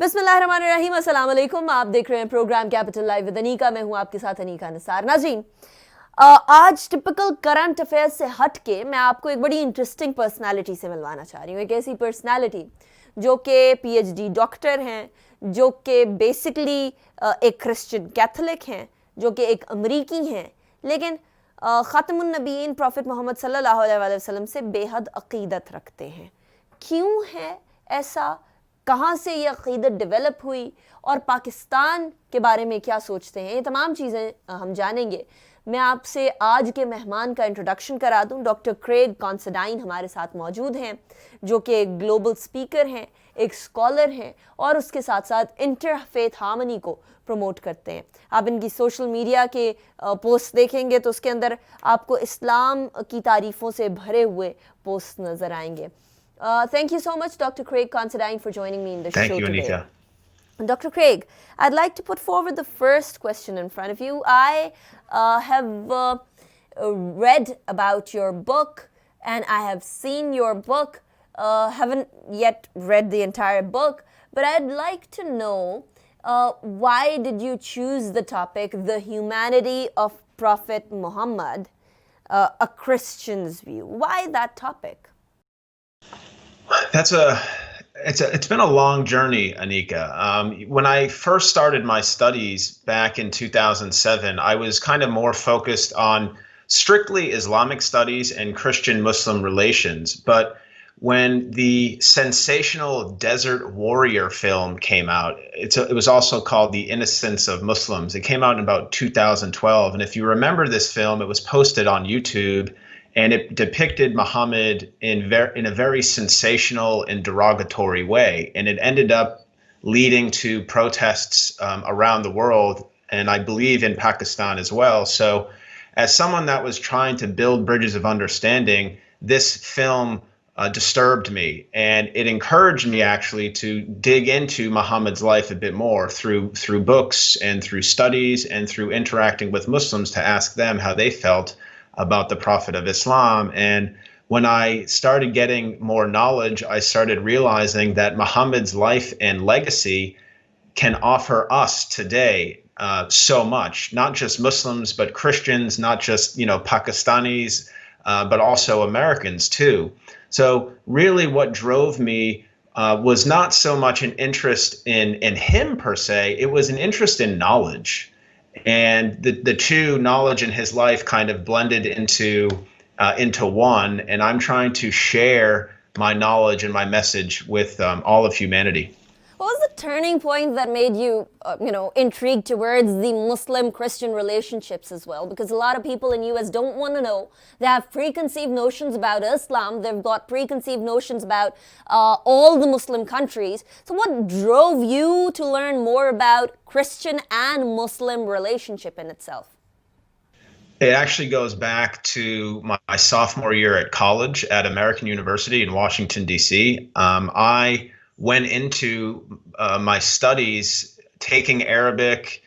बिस्मिल्लाहिर्रहमानिर्रहीम, अस्सलाम वालेकुम। आप देख रहे हैं programme capital live with Anika. मैं हूं आपके साथ अनीका निसार। नाज़रीन, आज टिपिकल करंट अफेयर्स से हट के मैं आपको एक बड़ी इंटरेस्टिंग पर्सनालिटी से मिलवाना चाह रही हूँ। एक ऐसी पर्सनालिटी जो कि पीएचडी डॉक्टर हैं, जो कि बेसिकली एक क्रिश्चियन कैथोलिक हैं, जो कि एक अमरीकी हैं, लेकिन ख़ातमुन नबीयीन प्रॉफिट मोहम्मद सल्लल्लाहु अलैहि वसल्लम से बेहद अक़ीदत रखते हैं। क्यों है ऐसा? कहाँ से ये अक़ीदत डेवलप हुई और पाकिस्तान के बारे में क्या सोचते हैं? ये तमाम चीज़ें हम जानेंगे। मैं आपसे आज के मेहमान का इंट्रोडक्शन करा दूं। डॉक्टर क्रेग कॉन्सिडाइन हमारे साथ मौजूद हैं, जो कि एक ग्लोबल स्पीकर हैं, एक स्कॉलर हैं और उसके साथ साथ इंटरफेथ हार्मनी को प्रमोट करते हैं। आप इनकी सोशल मीडिया के पोस्ट देखेंगे तो उसके अंदर आपको इस्लाम की तारीफ़ों से भरे हुए पोस्ट नज़र आएंगे। Thank you so much, Dr. Craig Considine, for joining me in the show today. Thank you, Aniqa. Dr. Craig, I'd like to put forward the first question in front of you. I have read about your book and I have seen your book. Haven't yet read the entire book, but I'd like to know why did you choose the topic, the humanity of Prophet Muhammad, a Christian's view? Why that topic? It's been a long journey, Aniqa. When I first started my studies back in 2007, I was kind of more focused on strictly Islamic studies and Christian-Muslim relations. But when the sensational Desert Warrior film came out, it was also called The Innocence of Muslims. It came out in about 2012. And if you remember this film, it was posted on YouTube. And it depicted Muhammad in a very sensational and derogatory way. And it ended up leading to protests around the world, and I believe in Pakistan as well. So as someone that was trying to build bridges of understanding, this film disturbed me. And it encouraged me actually to dig into Muhammad's life a bit more through books and through studies and through interacting with Muslims to ask them how they felt about the Prophet of Islam. And when I started getting more knowledge, I started realizing that Muhammad's life and legacy can offer us today so much, not just Muslims, but Christians, not just, Pakistanis, but also Americans too. So really what drove me was not so much an interest in him per se, it was an interest in knowledge. And the two, knowledge and his life, kind of blended into one. And I'm trying to share my knowledge and my message with all of humanity. What was the turning point that made you, intrigued towards the Muslim-Christian relationships as well? Because a lot of people in US don't want to know. They have preconceived notions about Islam. They've got preconceived notions about all the Muslim countries. So what drove you to learn more about Christian and Muslim relationship in itself? It actually goes back to my sophomore year at college at American University in Washington, D.C. I went into my studies taking Arabic,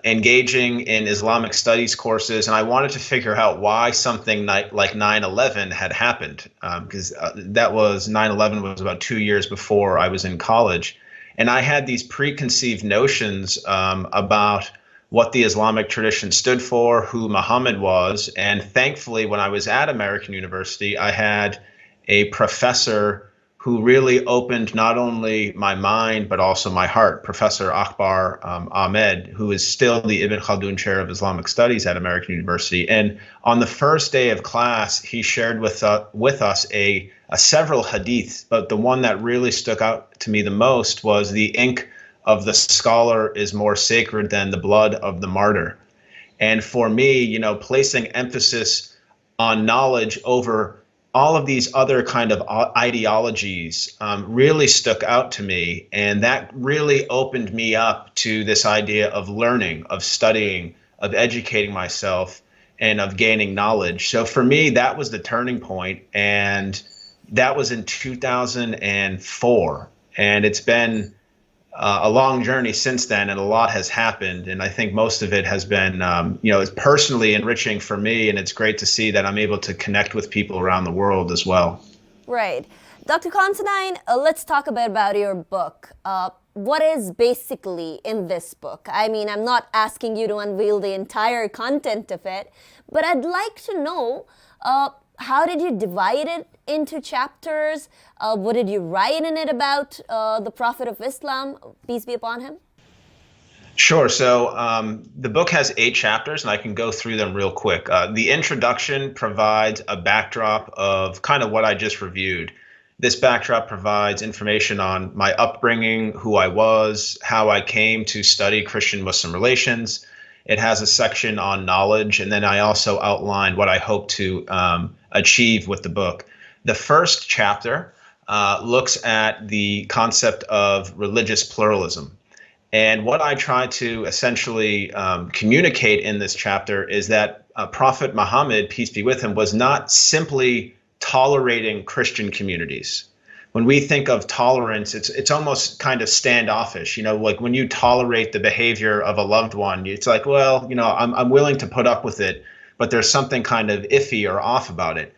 engaging in Islamic studies courses, and I wanted to figure out why something like 9/11 had happened, because 9/11 was about 2 years before I was in college. And I had these preconceived notions about what the Islamic tradition stood for, who Muhammad was. And thankfully, when I was at American University, I had a professor who really opened not only my mind, but also my heart, Professor Akbar Ahmed, who is still the Ibn Khaldun Chair of Islamic Studies at American University. And on the first day of class, he shared with us several hadiths, but the one that really stuck out to me the most was the ink of the scholar is more sacred than the blood of the martyr. And for me, placing emphasis on knowledge over all of these other kind of ideologies really stuck out to me. And that really opened me up to this idea of learning, of studying, of educating myself, and of gaining knowledge. So for me, that was the turning point. And that was in 2004. And it's been a long journey since then, and a lot has happened. And I think most of it has been, it's personally enriching for me, and it's great to see that I'm able to connect with people around the world as well. Right. Dr. Considine, let's talk a bit about your book. what is basically in this book? I mean, I'm not asking you to unveil the entire content of it, but I'd like to know, how did you divide it into chapters? What did you write in it about the Prophet of Islam, peace be upon him? Sure. So the book has 8 chapters, and I can go through them real quick. The introduction provides a backdrop of kind of what I just reviewed. This backdrop provides information on my upbringing, who I was, how I came to study Christian-Muslim relations. It has a section on knowledge, and then I also outlined what I hope to achieve with the book. The first chapter looks at the concept of religious pluralism. And what I try to essentially communicate in this chapter is that Prophet Muhammad, peace be with him, was not simply tolerating Christian communities. When we think of tolerance, it's almost kind of standoffish. You know, like when you tolerate the behavior of a loved one, it's like, well, you know, I'm willing to put up with it, but there's something kind of iffy or off about it.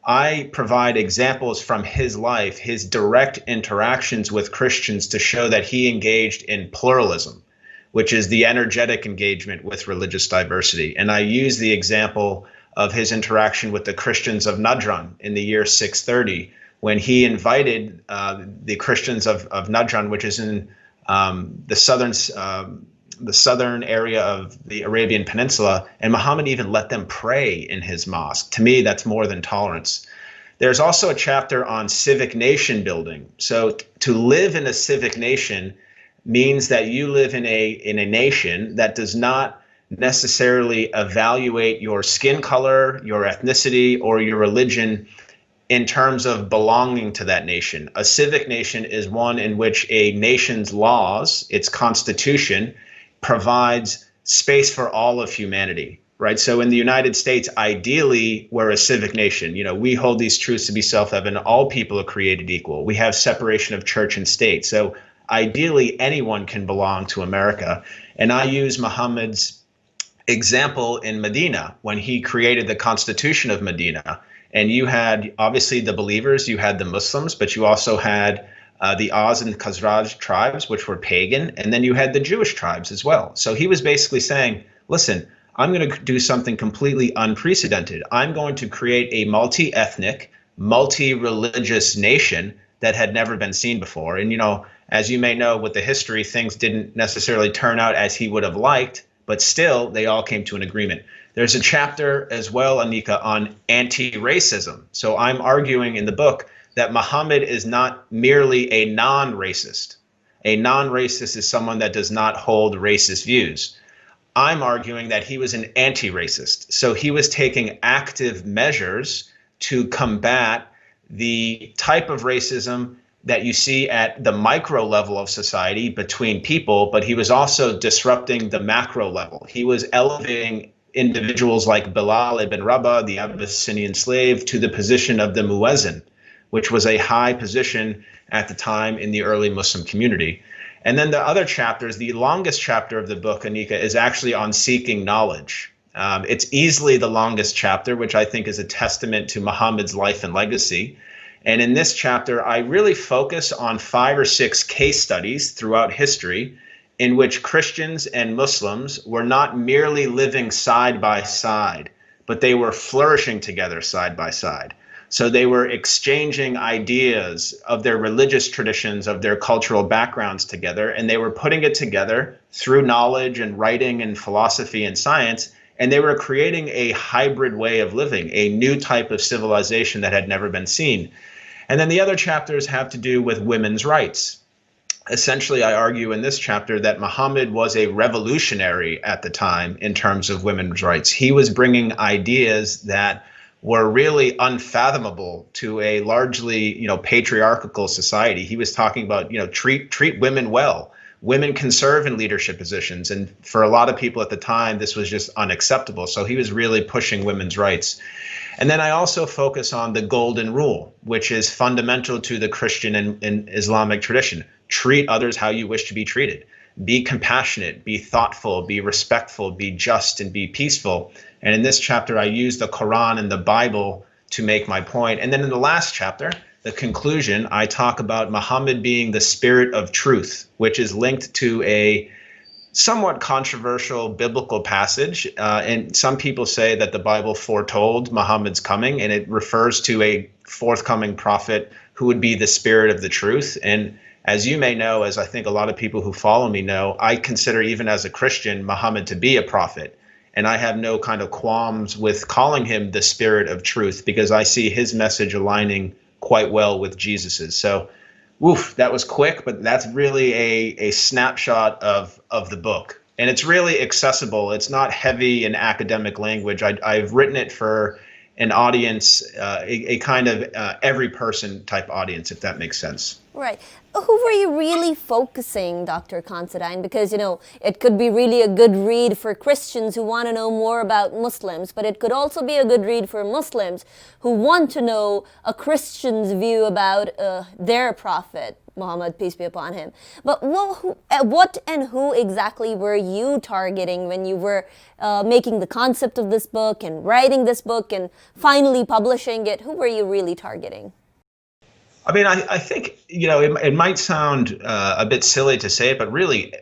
I provide examples from his life, his direct interactions with Christians, to show that he engaged in pluralism, which is the energetic engagement with religious diversity. And I use the example of his interaction with the Christians of Najran in the year 630, when he invited the Christians of Najran, which is in the southern area of the Arabian Peninsula, and Muhammad even let them pray in his mosque. To me, that's more than tolerance. There's also a chapter on civic nation building. So to live in a civic nation means that you live in a nation that does not necessarily evaluate your skin color, your ethnicity, or your religion in terms of belonging to that nation. A civic nation is one in which a nation's laws, its constitution, provides space for all of humanity, right? So in the United States, ideally, we're a civic nation. You know, we hold these truths to be self-evident. All people are created equal. We have separation of church and state. So ideally, anyone can belong to America. And I use Muhammad's example in Medina when he created the Constitution of Medina. And you had obviously the believers, you had the Muslims, but you also had the Aus and Khazraj tribes, which were pagan, and then you had the Jewish tribes as well. So he was basically saying, listen, I'm going to do something completely unprecedented. I'm going to create a multi-ethnic, multi-religious nation that had never been seen before. And, you know, as you may know with the history, things didn't necessarily turn out as he would have liked, but still they all came to an agreement. There's a chapter as well, Aniqa, on anti-racism. So I'm arguing in the book that Muhammad is not merely a non-racist. A non-racist is someone that does not hold racist views. I'm arguing that he was an anti-racist. So he was taking active measures to combat the type of racism that you see at the micro level of society between people, but he was also disrupting the macro level. He was elevating individuals like Bilal ibn Rabah, the Abyssinian slave, to the position of the muezzin, which was a high position at the time in the early Muslim community. And then the other chapters, the longest chapter of the book, Aniqa, is actually on seeking knowledge. It's easily the longest chapter, which I think is a testament to Muhammad's life and legacy. And in this chapter, I really focus on 5 or 6 case studies throughout history in which Christians and Muslims were not merely living side by side, but they were flourishing together side by side. So they were exchanging ideas of their religious traditions, of their cultural backgrounds together, and they were putting it together through knowledge and writing and philosophy and science, and they were creating a hybrid way of living, a new type of civilization that had never been seen. And then the other chapters have to do with women's rights. Essentially, I argue in this chapter that Muhammad was a revolutionary at the time in terms of women's rights. He was bringing ideas that were really unfathomable to a largely, patriarchal society. He was talking about, treat women well. Women can serve in leadership positions. And for a lot of people at the time, this was just unacceptable. So he was really pushing women's rights. And then I also focus on the golden rule, which is fundamental to the Christian and Islamic tradition. Treat others how you wish to be treated. Be compassionate, be thoughtful, be respectful, be just, and be peaceful. And in this chapter, I use the Quran and the Bible to make my point. And then in the last chapter, the conclusion, I talk about Muhammad being the spirit of truth, which is linked to a somewhat controversial biblical passage. And some people say that the Bible foretold Muhammad's coming, and it refers to a forthcoming prophet who would be the spirit of the truth. And as you may know, as I think a lot of people who follow me know, I consider, even as a Christian, Muhammad to be a prophet. And I have no kind of qualms with calling him the spirit of truth, because I see his message aligning quite well with Jesus's. So, woof, that was quick, but that's really a snapshot of the book. And it's really accessible. It's not heavy in academic language. I've written it for an audience, a kind of every person type audience, if that makes sense. Right. Who were you really focusing, Dr. Considine? Because, it could be really a good read for Christians who want to know more about Muslims, but it could also be a good read for Muslims who want to know a Christian's view about their prophet, Muhammad, peace be upon him. But what and who exactly were you targeting when you were making the concept of this book and writing this book and finally publishing it? Who were you really targeting? I mean, I think, it might sound a bit silly to say it, but really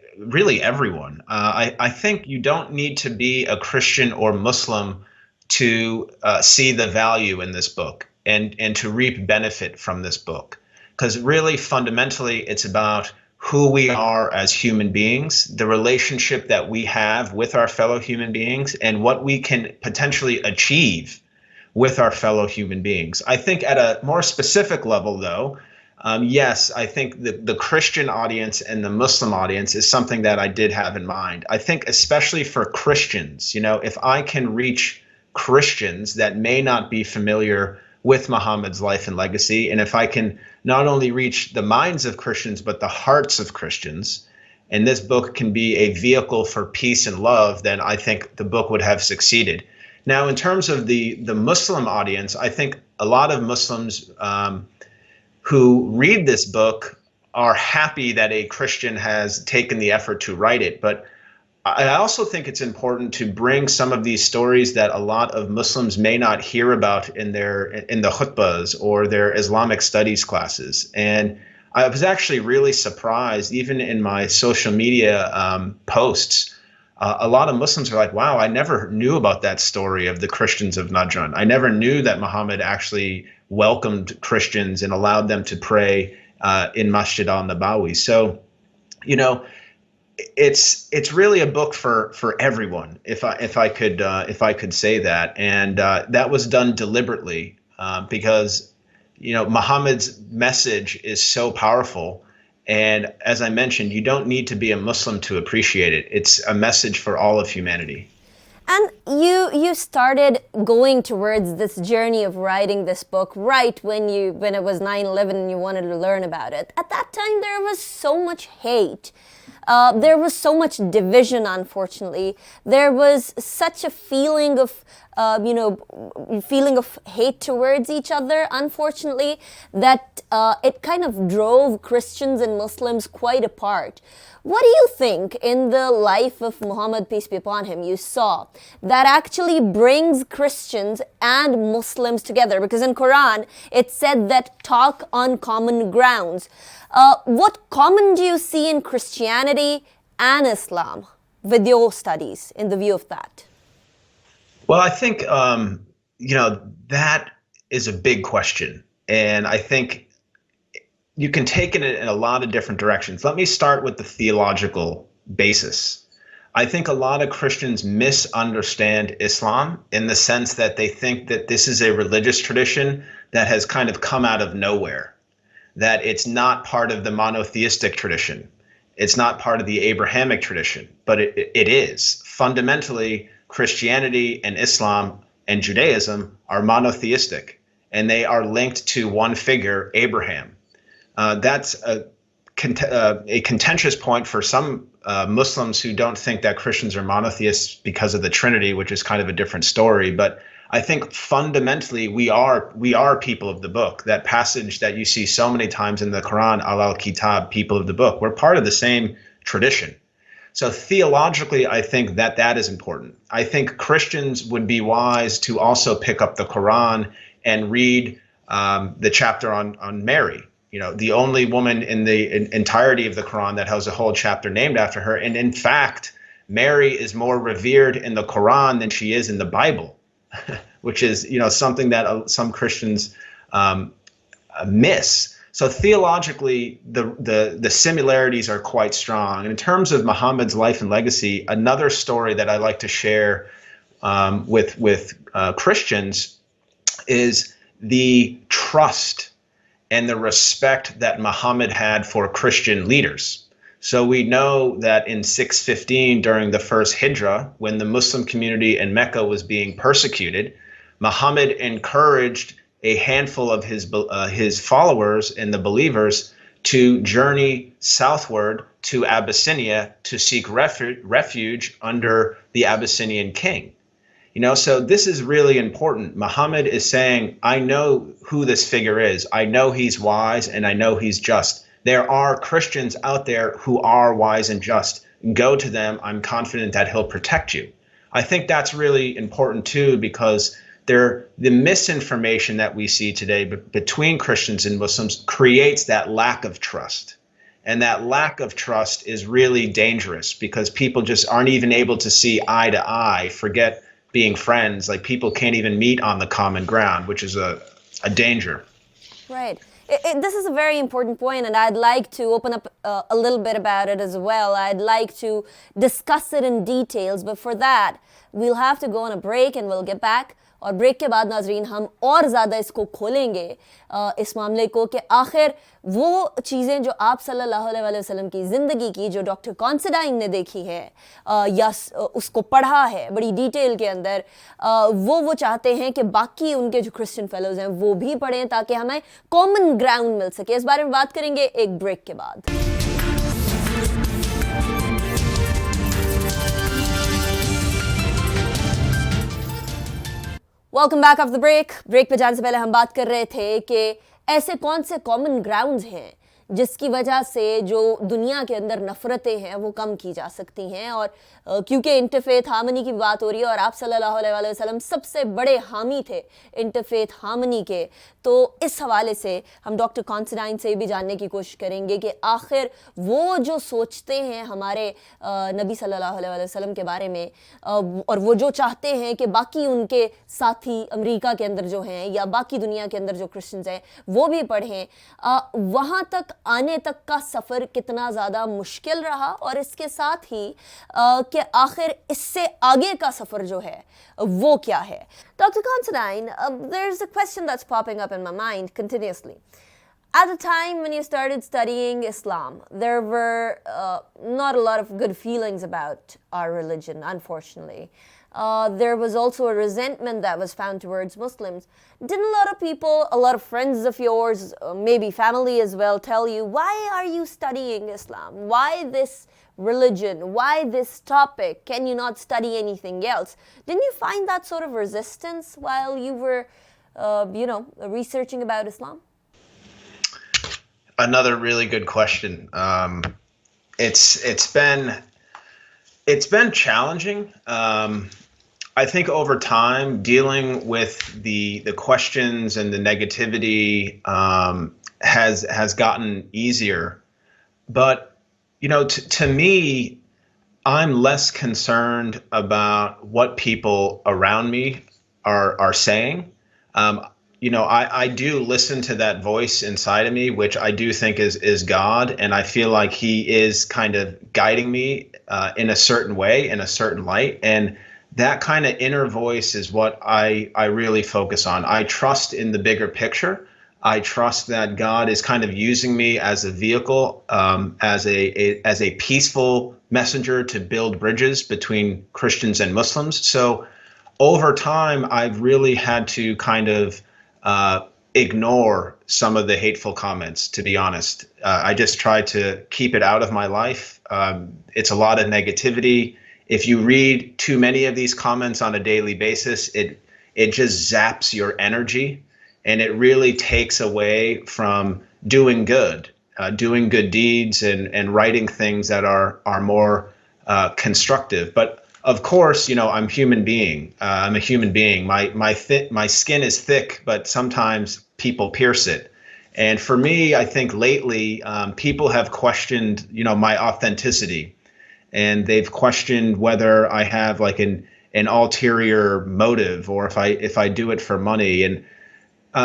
everyone. I think you don't need to be a Christian or Muslim to see the value in this book and to reap benefit from this book. Because really, fundamentally, it's about who we are as human beings, the relationship that we have with our fellow human beings, and what we can potentially achieve with our fellow human beings. I think at a more specific level, though, yes, I think the Christian audience and the Muslim audience is something that I did have in mind. I think especially for Christians, if I can reach Christians that may not be familiar with Muhammad's life and legacy, and if I can not only reach the minds of Christians, but the hearts of Christians, and this book can be a vehicle for peace and love, then I think the book would have succeeded. Now, in terms of the Muslim audience, I think a lot of Muslims who read this book are happy that a Christian has taken the effort to write it. But I also think it's important to bring some of these stories that a lot of Muslims may not hear about in the khutbahs or their Islamic studies classes. And I was actually really surprised, even in my social media posts. A lot of Muslims are like, wow, I never knew about that story of the Christians of Najran. I never knew that Muhammad actually welcomed Christians and allowed them to pray in Masjid al-Nabawi. So, it's really a book for everyone, if I could say that. And that was done deliberately because, Muhammad's message is so powerful. And as I mentioned, you don't need to be a Muslim to appreciate it. It's a message for all of humanity. And you started going towards this journey of writing this book right when it was 9/11 and you wanted to learn about it. At that time, there was so much hate. There was so much division, unfortunately. There was such a feeling of hate towards each other, unfortunately, that it kind of drove Christians and Muslims quite apart. What do you think in the life of Muhammad, peace be upon him, you saw that actually brings Christians and Muslims together? Because in Quran, it said that talk on common grounds. What common do you see in Christianity and Islam with your studies in the view of that? Well, I think, that is a big question. And I think you can take it in a lot of different directions. Let me start with the theological basis. I think a lot of Christians misunderstand Islam in the sense that they think that this is a religious tradition that has kind of come out of nowhere, that it's not part of the monotheistic tradition. It's not part of the Abrahamic tradition, but it is. Fundamentally, Christianity and Islam and Judaism are monotheistic, and they are linked to one figure, Abraham. That's a contentious point for some Muslims who don't think that Christians are monotheists because of the Trinity, which is kind of a different story. But I think fundamentally we are people of the book. That passage that you see so many times in the Quran, al-Kitab, people of the book, we're part of the same tradition. So theologically, I think that is important. I think Christians would be wise to also pick up the Quran and read the chapter on Mary. The only woman in the entirety of the Quran that has a whole chapter named after her. And in fact, Mary is more revered in the Quran than she is in the Bible, which is, something that some Christians miss. So theologically, the similarities are quite strong. And in terms of Muhammad's life and legacy, another story that I like to share with Christians is the trust and the respect that Muhammad had for Christian leaders. So we know that in 615, during the first Hijrah, when the Muslim community in Mecca was being persecuted, Muhammad encouraged a handful of his followers and the believers to journey southward to Abyssinia to seek refuge under the Abyssinian king. So this is really important. Muhammad is saying, I know who this figure is. I know he's wise and I know he's just. There are Christians out there who are wise and just. Go to them. I'm confident that he'll protect you. I think that's really important too, because the misinformation that we see today between Christians and Muslims creates that lack of trust. And that lack of trust is really dangerous because people just aren't even able to see eye to eye, forget being friends. Like people can't even meet on the common ground, which is a danger. Right. This is a very important point, and I'd like to open up a little bit about it as well. I'd like to discuss it in details, but for that, we'll have to go on a break and we'll get back. और break के बाद नाजरीन हम और ज़्यादा इसको खोलेंगे इस मामले को कि आखिर वो चीज़ें जो आप सल्लल्लाहु अलैहि वसल्लम की ज़िंदगी की जो डॉक्टर कॉन्सिडाइन ने देखी है या उसको पढ़ा है बड़ी डिटेल के अंदर वो चाहते हैं कि बाकी उनके जो क्रिश्चियन फेलोज़ हैं वो भी पढ़ें ताकि हमें कॉमन ग्राउंड मिल सके. इस बारे में बात करेंगे एक ब्रेक के बाद. Welcome back after the break. Break पे जाने से पहले हम बात कर रहे थे कि ऐसे कौन से कॉमन ग्राउंड्स हैं जिसकी वजह से जो दुनिया के अंदर नफ़रतें हैं वो कम की जा सकती हैं. और क्योंकि इंटरफेथ हार्मनी की बात हो रही है और आप सल्लल्लाहु अलैहि वसल्लम सबसे बड़े हामी थे इंटरफेथ हार्मनी के, तो इस हवाले से हम डॉक्टर कॉन्सिडाइन से भी जानने की कोशिश करेंगे कि आखिर वो जो सोचते हैं हमारे नबी सल्लल्लाहु अलैहि वसल्लम के बारे में और वो जो चाहते हैं कि बाकी उनके साथी अमेरिका के अंदर जो हैं या बाकी दुनिया के अंदर जो क्रिश्चियंस हैं वो भी पढ़ें, वहाँ तक आने तक का सफ़र कितना ज़्यादा मुश्किल रहा और इसके साथ ही कि आखिर इससे आगे का सफ़र जो है वो क्या है. Dr. Considine, there's a question that's popping up in my mind continuously. At the time when you started studying Islam, there were not a lot of good feelings about our religion, unfortunately. There was also a resentment that was found towards Muslims. Didn't a lot of people, a lot of friends of yours, maybe family as well, tell you, why are you studying Islam? Why this religion? Why this topic? Can you not study anything else? Didn't you find that sort of resistance while you were, researching about Islam? Another really good question. It's been challenging. I think over time, dealing with the questions and the negativity has gotten easier. But to me, I'm less concerned about what people around me are saying. I do listen to that voice inside of me, which I do think is God, and I feel like He is kind of guiding me in a certain way, in a certain light, and that kind of inner voice is what I really focus on. I trust in the bigger picture. I trust that God is kind of using me as a vehicle, as a peaceful messenger to build bridges between Christians and Muslims. So over time, I've really had to kind of ignore some of the hateful comments, to be honest. I just try to keep it out of my life. It's a lot of negativity. If you read too many of these comments on a daily basis, it just zaps your energy, and it really takes away from doing good deeds and writing things that are more constructive. But of course, I'm human being. I'm a human being. My skin is thick, but sometimes people pierce it. And for me, I think lately people have questioned, my authenticity, and they've questioned whether I have like an ulterior motive, or if I do it for money. And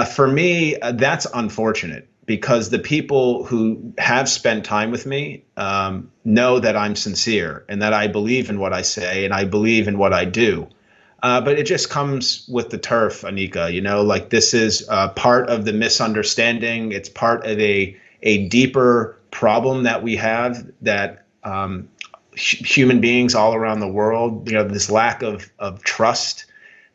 for me, that's unfortunate, because the people who have spent time with me know that I'm sincere and that I believe in what I say and I believe in what I do. But it just comes with the turf, Aniqa. Like, this is part of the misunderstanding. It's part of a deeper problem that we have, that human beings all around the world, this lack of trust,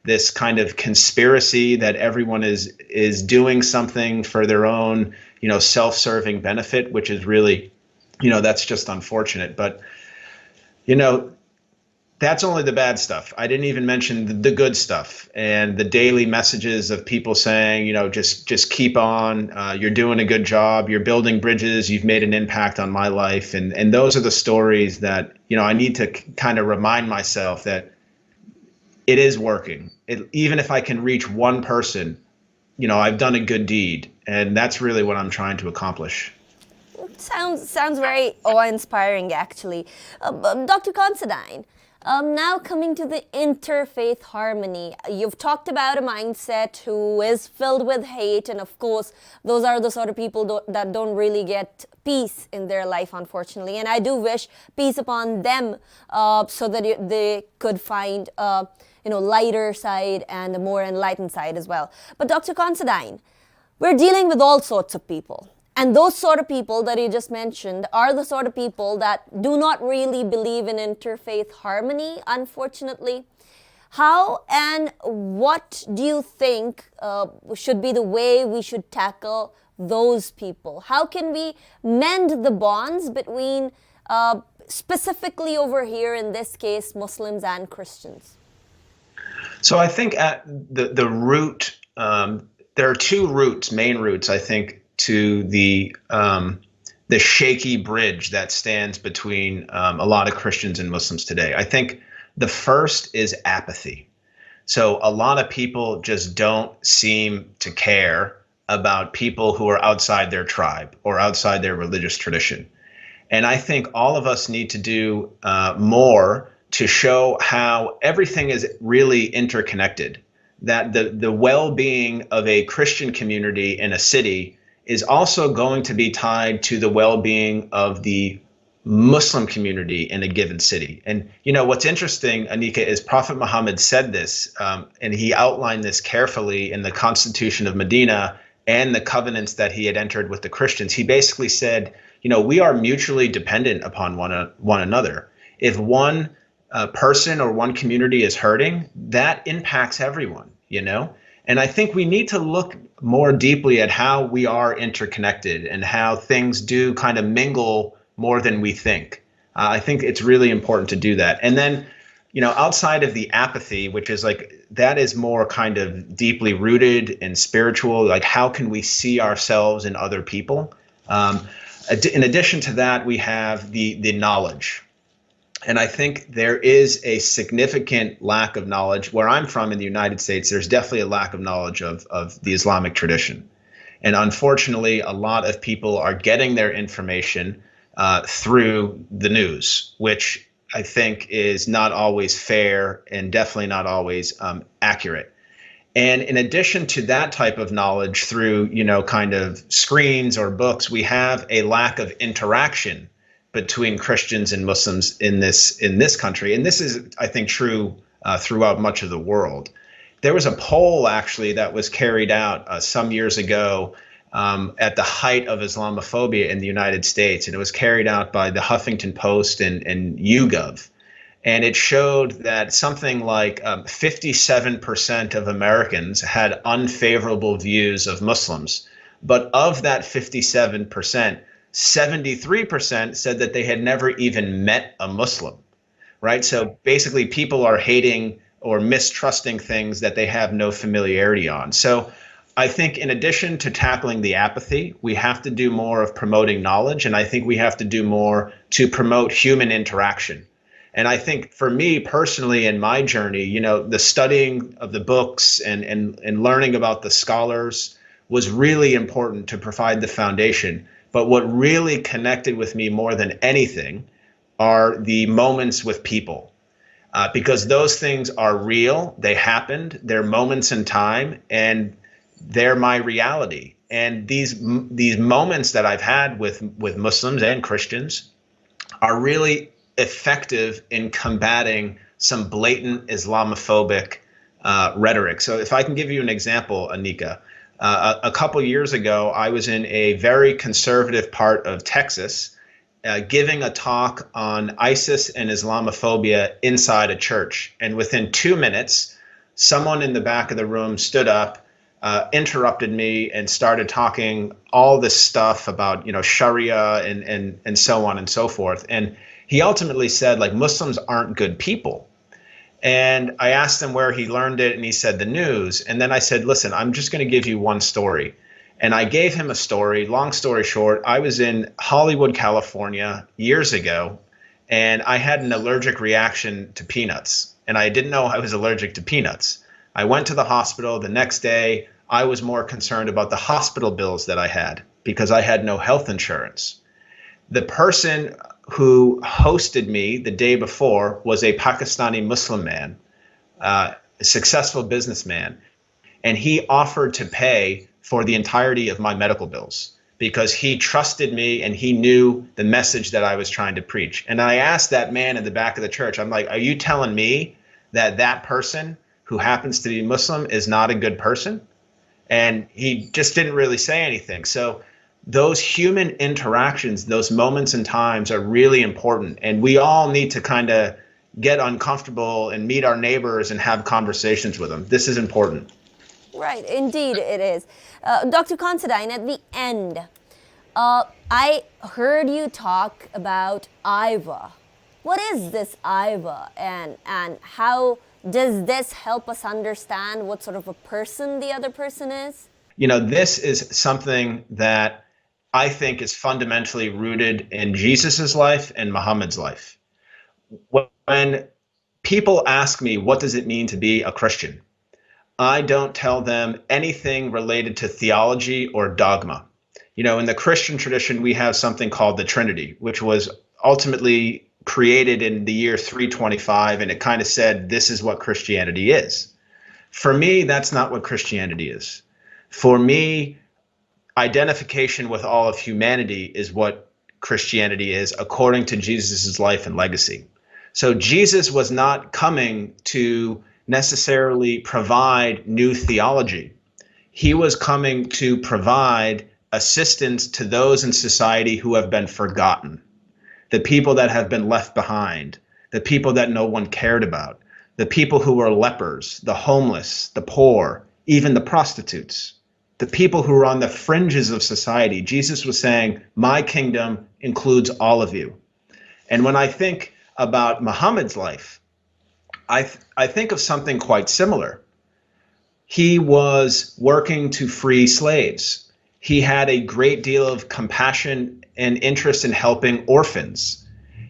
this kind of conspiracy that everyone is doing something for their own, self-serving benefit, which is really, that's just unfortunate. But, that's only the bad stuff. I didn't even mention the good stuff and the daily messages of people saying, just keep on. You're doing a good job. You're building bridges. You've made an impact on my life. And those are the stories that, I need to kind of remind myself that it is working. Even if I can reach one person, I've done a good deed. And that's really what I'm trying to accomplish. Sounds very awe-inspiring, actually. Dr. Considine, now coming to the interfaith harmony, you've talked about a mindset who is filled with hate, and of course, those are the sort of people that don't really get peace in their life, unfortunately. And I do wish peace upon them, so that they could find lighter side and a more enlightened side as well. But Dr. Considine, we're dealing with all sorts of people. And those sort of people that you just mentioned are the sort of people that do not really believe in interfaith harmony, unfortunately. How and what do you think should be the way we should tackle those people? How can we mend the bonds between, specifically over here in this case, Muslims and Christians? So I think at the root, there are two main roots, I think, to the shaky bridge that stands between a lot of Christians and Muslims today. I think the first is apathy. So a lot of people just don't seem to care about people who are outside their tribe or outside their religious tradition. And I think all of us need to do more to show how everything is really interconnected, that the well-being of a Christian community in a city is also going to be tied to the well-being of the Muslim community in a given city. And what's interesting, Aniqa, is Prophet Muhammad said this, and he outlined this carefully in the Constitution of Medina and the covenants that he had entered with the Christians. He basically said, we are mutually dependent upon one another. If one person or one community is hurting, that impacts everyone, And I think we need to look more deeply at how we are interconnected and how things do kind of mingle more than we think. I think it's really important to do that. And then, outside of the apathy, which is that is more kind of deeply rooted and spiritual, like how can we see ourselves in other people? In addition to that, we have the knowledge. And I think there is a significant lack of knowledge. Where I'm from in the United States, there's definitely a lack of knowledge of the Islamic tradition. And unfortunately, a lot of people are getting their information through the news, which I think is not always fair and definitely not always accurate. And in addition to that type of knowledge through, kind of screens or books, we have a lack of interaction between Christians and Muslims in this country. And this is, I think, true throughout much of the world. There was a poll actually that was carried out some years ago at the height of Islamophobia in the United States. And it was carried out by the Huffington Post and YouGov. And it showed that something like 57% of Americans had unfavorable views of Muslims. But of that 57%, 73% said that they had never even met a Muslim, right? So basically people are hating or mistrusting things that they have no familiarity on. So I think in addition to tackling the apathy, we have to do more of promoting knowledge. And I think we have to do more to promote human interaction. And I think for me personally in my journey, the studying of the books and learning about the scholars was really important to provide the foundation. But what really connected with me more than anything are the moments with people, because those things are real. They happened. They're moments in time, and they're my reality. And these moments that I've had with Muslims and Christians are really effective in combating some blatant Islamophobic rhetoric. So if I can give you an example, Aniqa, a couple years ago, I was in a very conservative part of Texas, giving a talk on ISIS and Islamophobia inside a church. And within 2 minutes, someone in the back of the room stood up, interrupted me, and started talking all this stuff about, Sharia and so on and so forth. And he ultimately said, like, Muslims aren't good people. And I asked him where he learned it, and he said the news. And then I said, listen, I'm just going to give you one story. And I gave him a story. Long story short, I was in Hollywood, California years ago, and I had an allergic reaction to peanuts. And I didn't know I was allergic to peanuts. I went to the hospital. The next day, I was more concerned about the hospital bills that I had because I had no health insurance. The person who hosted me the day before was a Pakistani Muslim man, a successful businessman, and he offered to pay for the entirety of my medical bills because he trusted me and he knew the message that I was trying to preach. And I asked that man in the back of the church, I'm like, are you telling me that person who happens to be Muslim is not a good person? And he just didn't really say anything. So those human interactions, those moments and times are really important. And we all need to kind of get uncomfortable and meet our neighbors and have conversations with them. This is important. Right, indeed it is. Dr. Considine, at the end, I heard you talk about Iva. What is this Iva, and how does this help us understand what sort of a person the other person is? This is something that I think is fundamentally rooted in Jesus's life and Muhammad's life. When people ask me, what does it mean to be a Christian? I don't tell them anything related to theology or dogma. In the Christian tradition, we have something called the Trinity, which was ultimately created in the year 325, and it kind of said, this is what Christianity is. For me, that's not what Christianity is. For me, identification with all of humanity is what Christianity is, according to Jesus's life and legacy. So Jesus was not coming to necessarily provide new theology. He was coming to provide assistance to those in society who have been forgotten, the people that have been left behind, the people that no one cared about, the people who were lepers, the homeless, the poor, even the prostitutes, the people who were on the fringes of society. Jesus was saying, my kingdom includes all of you. And when I think about Muhammad's life, I think of something quite similar. He was working to free slaves. He had a great deal of compassion and interest in helping orphans.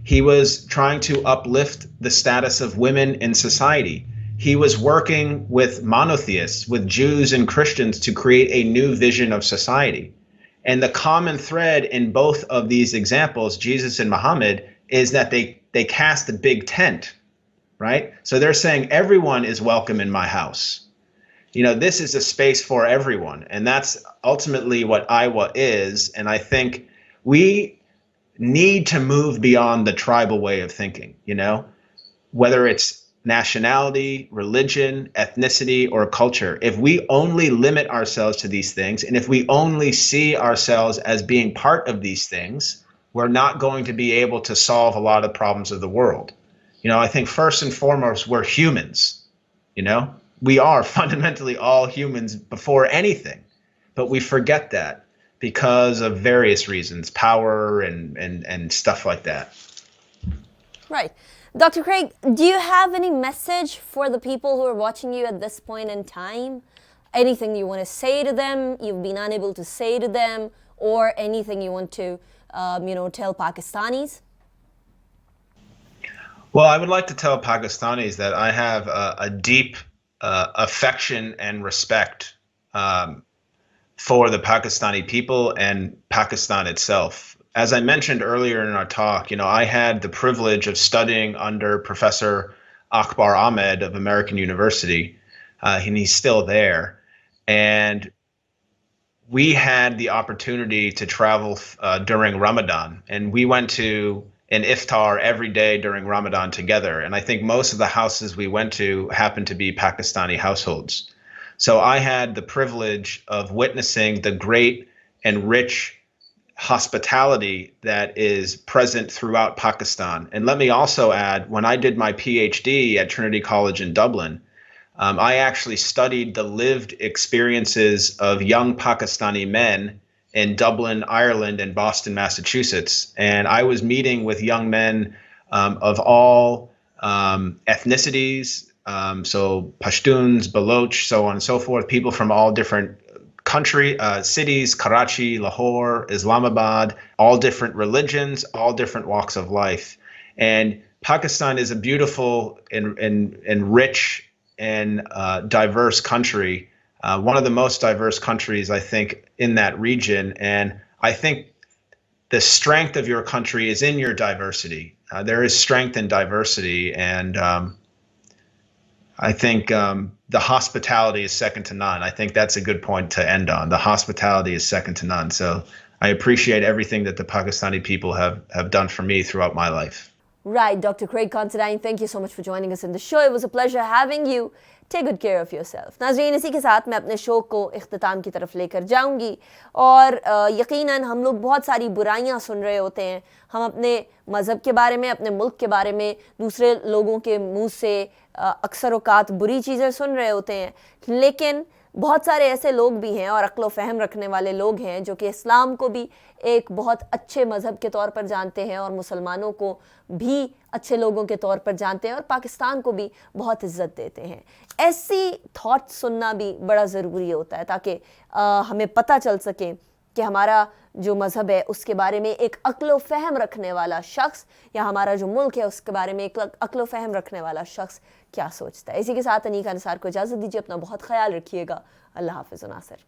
He was trying to uplift the status of women in society. He was working with monotheists, with Jews and Christians, to create a new vision of society. And the common thread in both of these examples, Jesus and Muhammad, is that they cast a big tent, right? So they're saying everyone is welcome in my house. This is a space for everyone. And that's ultimately what Iwa is. And I think we need to move beyond the tribal way of thinking, whether it's nationality, religion, ethnicity, or culture. If we only limit ourselves to these things, and if we only see ourselves as being part of these things, we're not going to be able to solve a lot of problems of the world. I think first and foremost, we're humans. We are fundamentally all humans before anything, but we forget that because of various reasons, power and stuff like that. Right. Dr. Craig, do you have any message for the people who are watching you at this point in time? Anything you want to say to them, you've been unable to say to them, or anything you want to, tell Pakistanis? Well, I would like to tell Pakistanis that I have a deep affection and respect um, for the Pakistani people and Pakistan itself. As I mentioned earlier in our talk, I had the privilege of studying under Professor Akbar Ahmed of American University, and he's still there. And we had the opportunity to travel during Ramadan, and we went to an iftar every day during Ramadan together. And I think most of the houses we went to happened to be Pakistani households. So I had the privilege of witnessing the great and rich hospitality that is present throughout Pakistan. And let me also add, when I did my PhD at Trinity College in Dublin, I actually studied the lived experiences of young Pakistani men in Dublin, Ireland, and Boston, Massachusetts. And I was meeting with young men of all ethnicities, so Pashtuns, Baloch, so on and so forth, people from all different cities, Karachi, Lahore, Islamabad, all different religions, all different walks of life. And Pakistan is a beautiful and rich and diverse country, one of the most diverse countries, I think, in that region. And I think the strength of your country is in your diversity. There is strength in diversity. And I think the hospitality is second to none. I think that's a good point to end on. The hospitality is second to none. So I appreciate everything that the Pakistani people have done for me throughout my life. Right, Dr. Craig Considine, thank you so much for joining us in the show. It was a pleasure having you. Take good care of yourself. नाज़रीन, इसी के साथ मैं अपने show को इख्तिताम की तरफ लेकर जाऊंगी और यकीनन हम लोग बहुत सारी बुराइयां सुन रहे होते हैं. हम अपने मज़हब के बारे में, अपने मुल्क के बारे में दूसरे लोगों के मुंह से अक्सर औकात बुरी चीज़ें सुन रहे होते हैं, लेकिन बहुत सारे ऐसे लोग भी हैं और अक्ल व फ़हम रखने वाले लोग हैं जो कि इस्लाम को भी एक बहुत अच्छे मज़हब के तौर पर जानते हैं और मुसलमानों को भी अच्छे लोगों के तौर पर जानते हैं और पाकिस्तान को भी बहुत इज़्ज़त देते हैं. ऐसी थॉट सुनना भी बड़ा ज़रूरी होता है ताकि हमें पता चल सके कि हमारा जो मज़हब है उसके बारे में एक अक्ल व फ़हम रखने वाला शख्स या हमारा जो मुल्क है उसके बारे में एक अक्ल व फ़हम रखने वाला शख्स क्या सोचता है. इसी के साथ अनीका निसार को इजाज़त दीजिए. अपना बहुत ख्याल रखिएगा. अल्लाह हाफ़िज़ नासिर.